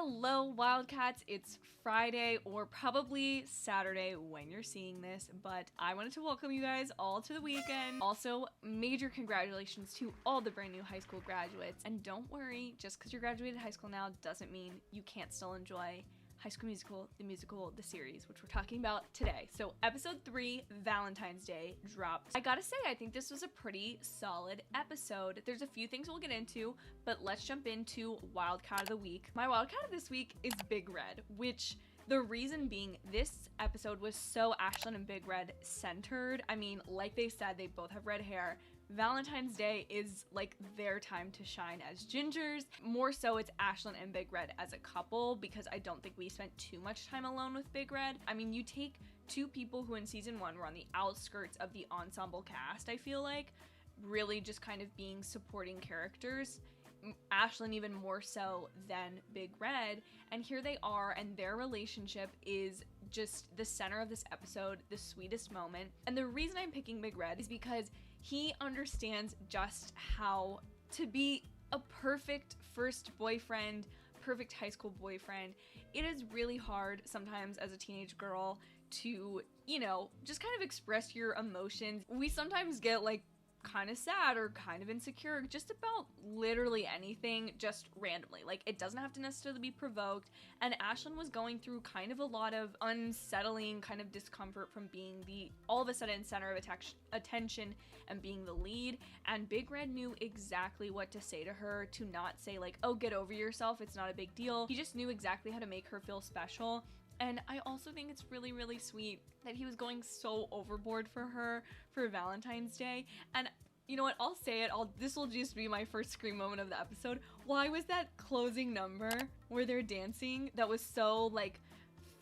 Hello Wildcats, it's Friday or probably Saturday when you're seeing this, but I wanted to welcome you guys all to the weekend. Also, major congratulations to all the brand new high school graduates. And don't worry, just because you're graduated high school now doesn't mean you can't still enjoy High School Musical, the series, which we're talking about today. So episode 3, Valentine's Day, dropped. I gotta say, I think this was a pretty solid episode. There's a few things we'll get into, but let's jump into Wildcard of the Week. My Wildcard of this week is Big Red, which the reason being this episode was so Ashlyn and Big Red centered. I mean, like they said, they both have red hair. Valentine's Day is like their time to shine as gingers. More so it's Ashlyn and Big Red as a couple, because I don't think we spent too much time alone with Big Red. I mean, you take two people who in season 1 were on the outskirts of the ensemble cast, I feel like, really just kind of being supporting characters. Ashlyn even more so than Big Red, and here they are, and their relationship is just the center of this episode, the sweetest moment. And the reason I'm picking Big Red is because he understands just how to be a perfect first boyfriend, perfect high school boyfriend. It is really hard sometimes as a teenage girl to, you know, just kind of express your emotions. We sometimes get like kind of sad or kind of insecure just about literally anything, just randomly. Like, it doesn't have to necessarily be provoked. And Ashlyn was going through kind of a lot of unsettling kind of discomfort from being the all of a sudden center of attention and being the lead. And Big Red knew exactly what to say to her, to not say like, oh, get over yourself, it's not a big deal. He just knew exactly how to make her feel special. And I also think it's really, really sweet that he was going so overboard for her for Valentine's Day. And you know what? I'll say it. This will just be my first scream moment of the episode. Why was that closing number where they're dancing that was so like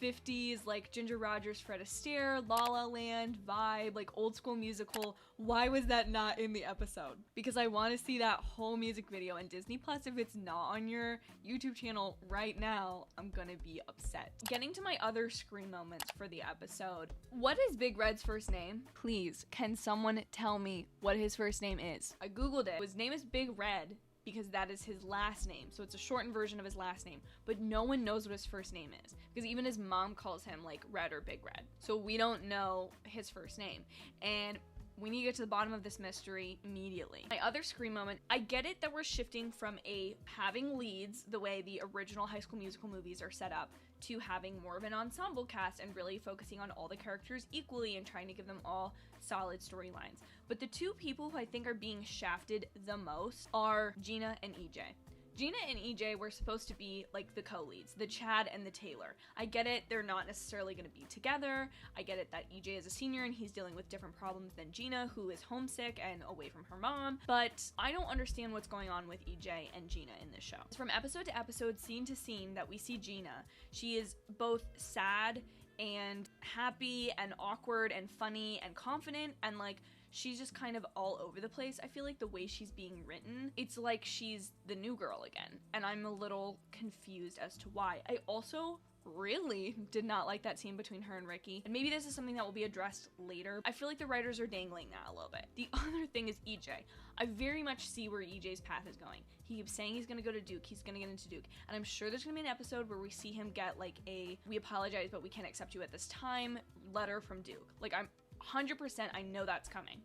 50s, like Ginger Rogers, Fred Astaire, La La Land vibe, like old school musical? Why was that not in the episode? Because I want to see that whole music video. And Disney Plus, if it's not on your YouTube channel right now, I'm gonna be upset. Getting to my other scream moments for the episode. What is Big Red's first name? Please, can someone tell me what his first name is? I googled it. His name is Big Red, because that is his last name. So it's a shortened version of his last name, but no one knows what his first name is, because even his mom calls him like Red or Big Red. So we don't know his first name. And we need to get to the bottom of this mystery immediately. My other scream moment, I get it that we're shifting from having leads the way the original High School Musical movies are set up to having more of an ensemble cast and really focusing on all the characters equally and trying to give them all solid storylines. But the two people who I think are being shafted the most are Gina and EJ. Gina and EJ were supposed to be like the co-leads, the Chad and the Taylor. I get it, they're not necessarily going to be together. I get it that EJ is a senior and he's dealing with different problems than Gina, who is homesick and away from her mom. But I don't understand what's going on with EJ and Gina in this show. From episode to episode, scene to scene that we see Gina, she is both sad and happy and awkward and funny and confident, and like she's just kind of all over the place. I feel like the way she's being written, it's like she's the new girl again, and I'm a little confused as to why. I also really did not like that scene between her and Ricky, and maybe this is something that will be addressed later. I feel like the writers are dangling that a little bit. The other thing is EJ. I very much see where EJ's path is going. He keeps saying he's gonna go to Duke, he's gonna get into Duke, and I'm sure there's gonna be an episode where we see him get like a "we apologize but we can't accept you at this time" letter from Duke. Like, I'm 100%, I know that's coming.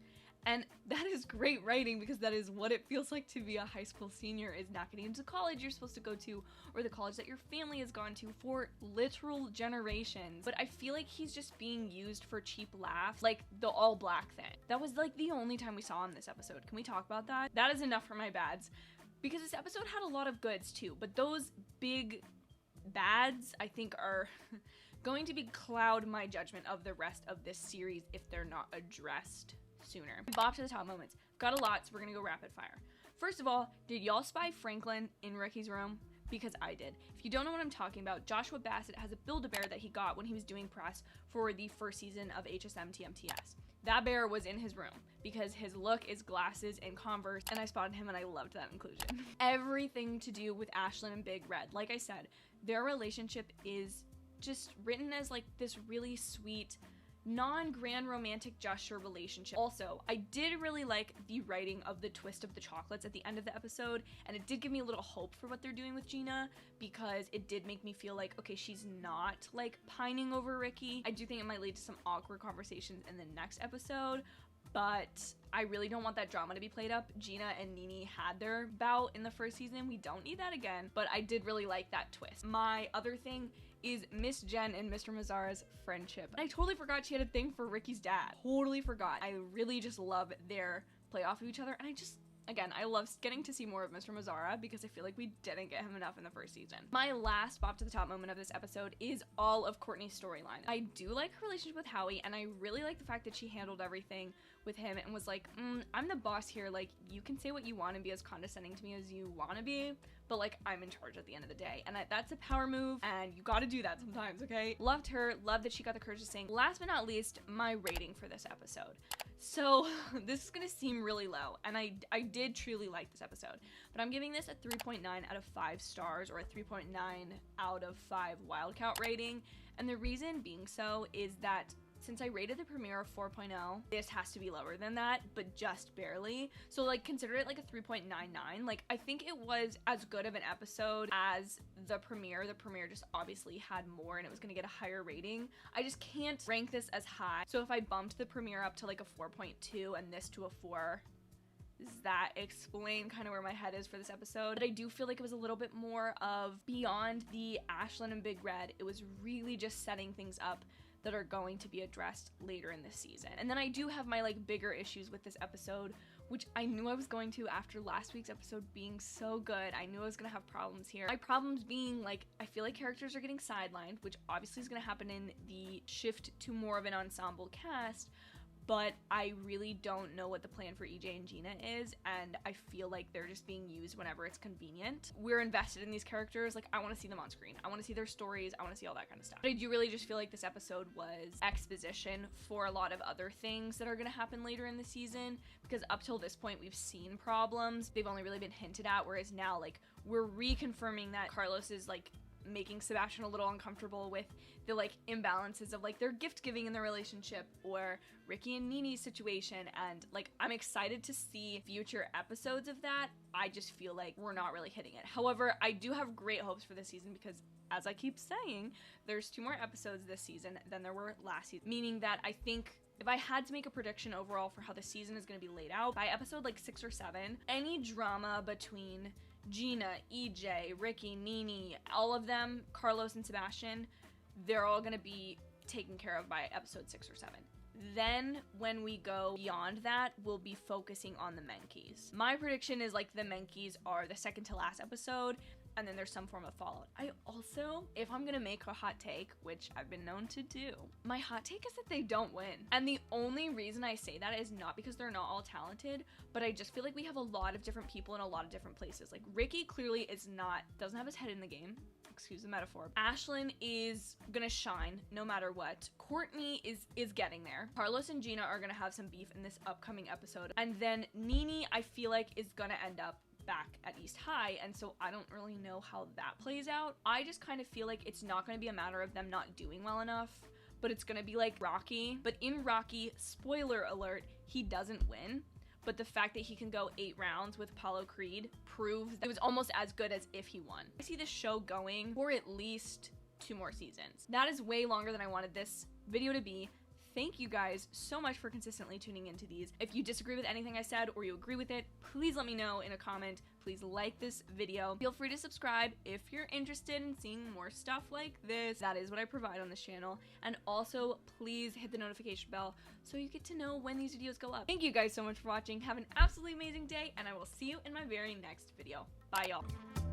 And that is great writing, because that is what it feels like to be a high school senior, is not getting into college you're supposed to go to, or the college that your family has gone to for literal generations. But I feel like he's just being used for cheap laughs, like the all black thing. That was like the only time we saw him this episode. Can we talk about that? That is enough for my bads, because this episode had a lot of goods too, but those big bads I think are going to be cloud my judgment of the rest of this series if they're not addressed sooner. Bop to the top moments. Got a lot, so we're gonna go rapid fire. First of all, did y'all spy Franklin in Ricky's room? Because I did. If you don't know what I'm talking about, Joshua Bassett has a Build-A-Bear that he got when he was doing press for the first season of HSMTMTS. That bear was in his room because his look is glasses and Converse, and I spotted him and I loved that inclusion. Everything to do with Ashlyn and Big Red. Like I said, their relationship is just written as like this really sweet non-grand romantic gesture relationship. Also, I did really like the writing of the twist of the chocolates at the end of the episode, and it did give me a little hope for what they're doing with Gina, because it did make me feel like, okay, she's not like pining over Ricky. I do think it might lead to some awkward conversations in the next episode, but I really don't want that drama to be played up. Gina and Nini had their bout in the first season. We don't need that again, but I did really like that twist. My other thing is Miss Jen and Mr. Mazzara's friendship. I totally forgot she had a thing for Ricky's dad. Totally forgot. I really just love their play off of each other, and again, I love getting to see more of Mr. Mazzara because I feel like we didn't get him enough in the first season. My last bop to the top moment of this episode is all of Courtney's storyline. I do like her relationship with Howie, and I really like the fact that she handled everything with him and was like, I'm the boss here, like, you can say what you want and be as condescending to me as you want to be, but like, I'm in charge at the end of the day. And that's a power move, and you gotta do that sometimes, okay? Loved her, loved that she got the courage to sing. Last but not least, my rating for this episode. So this is gonna seem really low, and I did truly like this episode, but I'm giving this a 3.9 out of 5 stars, or a 3.9 out of 5 Wildcard rating. And the reason being so is that since I rated the premiere of 4.0, this has to be lower than that, but just barely. So like, consider it like a 3.99. Like, I think it was as good of an episode as the premiere. The premiere just obviously had more and it was gonna get a higher rating. I just can't rank this as high. So if I bumped the premiere up to like a 4.2 and this to a 4, does that explain kind of where my head is for this episode? But I do feel like it was a little bit more of beyond the Ashlyn and Big Red. It was really just setting things up that are going to be addressed later in this season. And then I do have my like bigger issues with this episode, which I knew I was going to after last week's episode being so good. I knew I was gonna have problems here. My problems being, like, I feel like characters are getting sidelined, which obviously is gonna happen in the shift to more of an ensemble cast, but I really don't know what the plan for EJ and Gina is, and I feel like they're just being used whenever it's convenient. We're invested in these characters. Like, I want to see them on screen. I want to see their stories. I want to see all that kind of stuff. But I do really just feel like this episode was exposition for a lot of other things that are going to happen later in the season, because up till this point, we've seen problems. They've only really been hinted at, whereas now, like, we're reconfirming that Carlos is, like, making Sebastian a little uncomfortable with the like imbalances of like their gift giving in the relationship, or Ricky and Nini's situation, and like I'm excited to see future episodes of that. I just feel like we're not really hitting it. However, I do have great hopes for this season because, as I keep saying, there's 2 more episodes this season than there were last season, meaning that I think if I had to make a prediction overall for how the season is going to be laid out, by episode like 6 or 7, any drama between Gina, EJ, Ricky, Nini, all of them, Carlos and Sebastian, they're all gonna be taken care of by episode 6 or 7. Then when we go beyond that, we'll be focusing on the Menkeys. My prediction is like the Menkeys are the second to last episode, and then there's some form of fallout. I also, if I'm gonna make a hot take, which I've been known to do, my hot take is that they don't win. And the only reason I say that is not because they're not all talented, but I just feel like we have a lot of different people in a lot of different places. Like Ricky clearly doesn't have his head in the game. Excuse the metaphor. Ashlyn is gonna shine no matter what. Courtney is getting there. Carlos and Gina are gonna have some beef in this upcoming episode. And then Nini, I feel like, is gonna end up back at East High, and so I don't really know how that plays out. I just kind of feel like it's not going to be a matter of them not doing well enough, but it's going to be like Rocky. But in Rocky, spoiler alert, he doesn't win, but the fact that he can go 8 rounds with Apollo Creed proves that it was almost as good as if he won. I see this show going for at least 2 more seasons. That is way longer than I wanted this video to be. Thank you guys so much for consistently tuning into these. If you disagree with anything I said or you agree with it, please let me know in a comment. Please like this video. Feel free to subscribe if you're interested in seeing more stuff like this. That is what I provide on this channel. And also, please hit the notification bell so you get to know when these videos go up. Thank you guys so much for watching. Have an absolutely amazing day, and I will see you in my very next video. Bye, y'all.